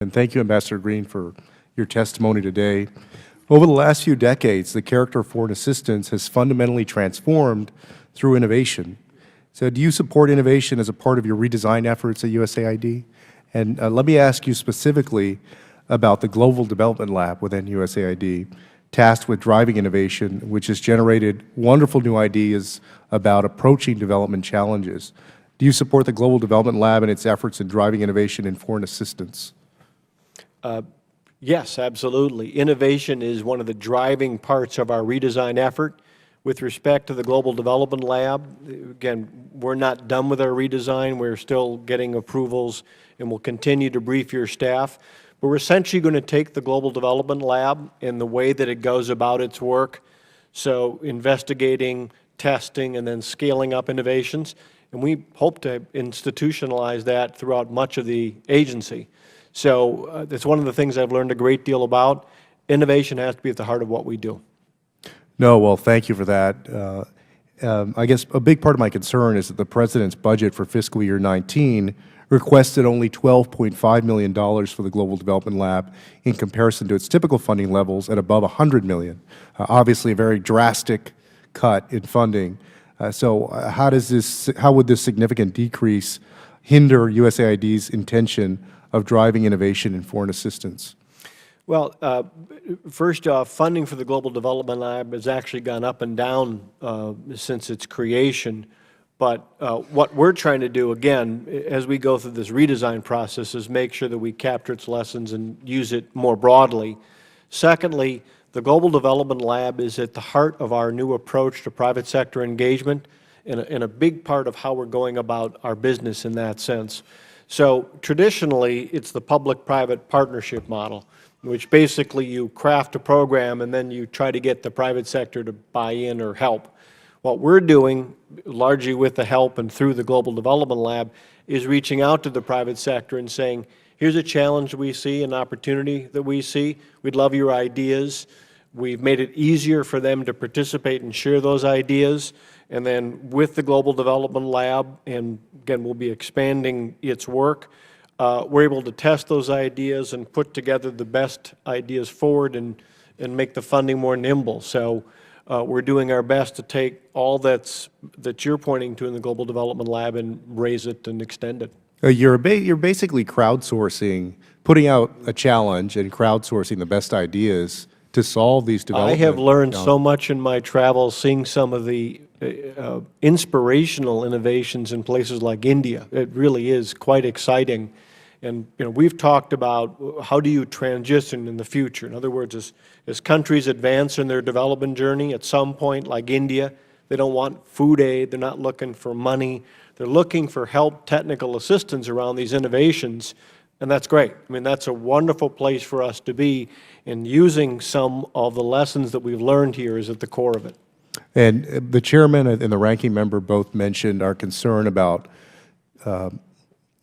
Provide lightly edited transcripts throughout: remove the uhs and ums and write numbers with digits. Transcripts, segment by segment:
And thank you, Ambassador Green, for your testimony today. Over the last few decades, the character of foreign assistance has fundamentally transformed through innovation. So do you support innovation as a part of your redesign efforts at USAID? And let me ask you specifically about the Global Development Lab within USAID, tasked with driving innovation, which has generated wonderful new ideas about approaching development challenges. Do you support the Global Development Lab and its efforts in driving innovation in foreign assistance? Yes, absolutely. Innovation is one of the driving parts of our redesign effort. With respect to the Global Development Lab, again, we're not done with our redesign. We're still getting approvals, and we'll continue to brief your staff. But we're essentially going to take the Global Development Lab and the way that it goes about its work, so investigating, testing, and then scaling up innovations. And we hope to institutionalize that throughout much of the agency. So that's one of the things I've learned a great deal about. Innovation has to be at the heart of what we do. No, well, thank you for that. I guess a big part of my concern is that the President's budget for fiscal year 19 requested only $12.5 million for the Global Development Lab in comparison to its typical funding levels at above $100 million. Obviously, a very drastic cut in funding. So how would this significant decrease hinder USAID's intention of driving innovation in foreign assistance? Well, first off, funding for the Global Development Lab has actually gone up and down since its creation. But what we're trying to do, again, as we go through this redesign process, is make sure that we capture its lessons and use it more broadly. Secondly, the Global Development Lab is at the heart of our new approach to private sector engagement and a big part of how we're going about our business in that sense. So traditionally, it's the public-private partnership model, in which basically you craft a program and then you try to get the private sector to buy in or help. What we're doing, largely with the help and through the Global Development Lab, is reaching out to the private sector and saying, here's a challenge we see, an opportunity that we see. We'd love your ideas. We've made it easier for them to participate and share those ideas. And then with the Global Development Lab, and again, we'll be expanding its work, we're able to test those ideas and put together the best ideas forward and make the funding more nimble. So we're doing our best to take all that you're pointing to in the Global Development Lab and raise it and extend it. You're basically crowdsourcing, putting out a challenge and crowdsourcing the best ideas to solve these development. I have learned so much in my travels, seeing some of the inspirational innovations in places like India. It really is quite exciting. And we've talked about how do you transition in the future. In other words, as countries advance in their development journey, at some point, like India, they don't want food aid, they're not looking for money, they're looking for help, technical assistance around these innovations, and that's great. I mean, that's a wonderful place for us to be, and using some of the lessons that we've learned here is at the core of it. And the chairman and the ranking member both mentioned our concern about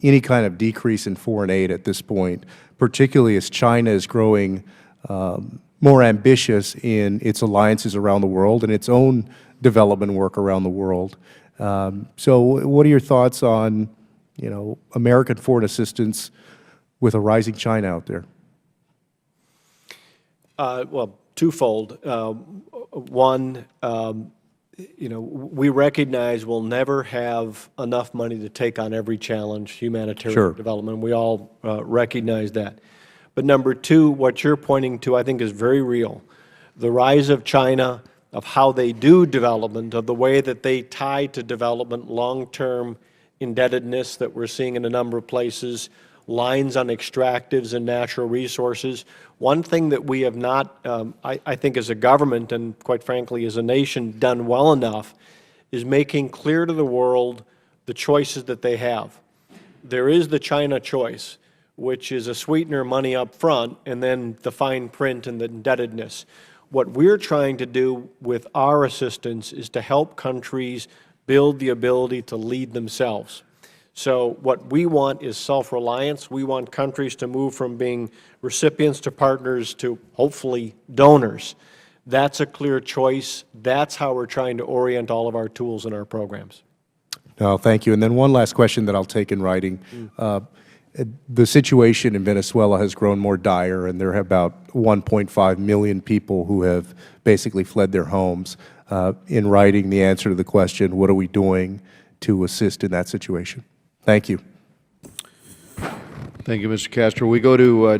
any kind of decrease in foreign aid at this point, particularly as China is growing more ambitious in its alliances around the world and its own development work around the world. So what are your thoughts on, American foreign assistance with a rising China out there? Well, twofold. One, we recognize we'll never have enough money to take on every challenge, humanitarian development. We all recognize that. But number two, what you're pointing to, I think, is very real. The rise of China, of how they do development, of the way that they tie to development long-term indebtedness that we're seeing in a number of places, lines on extractives and natural resources. One thing that we have not, I think as a government and quite frankly as a nation, done well enough is making clear to the world the choices that they have. There is the China choice, which is a sweetener money up front and then the fine print and the indebtedness. What we're trying to do with our assistance is to help countries build the ability to lead themselves. So what we want is self-reliance. We want countries to move from being recipients to partners to hopefully donors. That's a clear choice. That's how we're trying to orient all of our tools and our programs. No, thank you. And then one last question that I'll take in writing. The situation in Venezuela has grown more dire, and there are about 1.5 million people who have basically fled their homes. In writing the answer to the question, what are we doing to assist in that situation? Thank you. Thank you, Mr. Castro. We go to